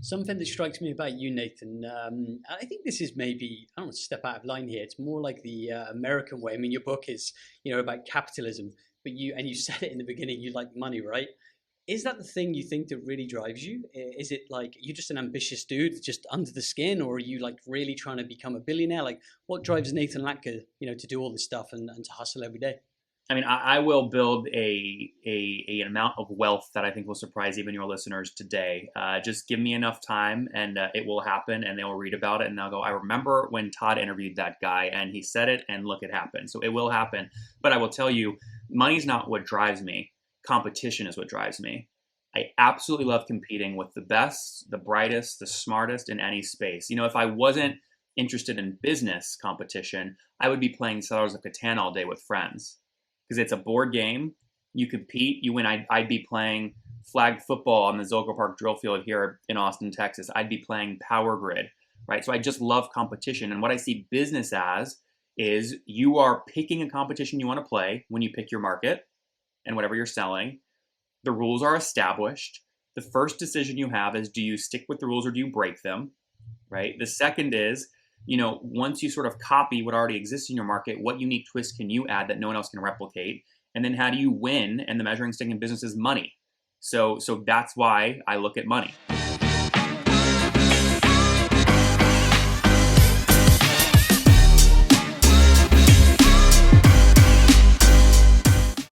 Something that strikes me about you, Nathan, I think this is maybe, I don't want to step out of line here. It's more like the American way. I mean, your book is, about capitalism, but you said it in the beginning, you like money, right? Is that the thing you think that really drives you? Is it like you're just an ambitious dude, just under the skin, or are you like really trying to become a billionaire? Like, what drives Nathan Latka, to do all this stuff and to hustle every day? I mean, I will build an amount of wealth that I think will surprise even your listeners today. Just give me enough time, and it will happen. And they'll read about it, and they'll go, "I remember when Todd interviewed that guy, and he said it, and look, it happened." So it will happen. But I will tell you, money's not what drives me. Competition is what drives me. I absolutely love competing with the best, the brightest, the smartest in any space. If I wasn't interested in business competition, I would be playing Settlers of Catan all day with friends because it's a board game. You compete, you win. I'd be playing flag football on the Zilker Park drill field here in Austin, Texas. I'd be playing Power Grid, right? So I just love competition. And what I see business as is you are picking a competition you want to play when you pick your market and whatever you're selling. The rules are established. The first decision you have is, do you stick with the rules or do you break them, right? The second is, once you sort of copy what already exists in your market, what unique twist can you add that no one else can replicate? And then how do you win? And the measuring stick in business is money. So that's why I look at money.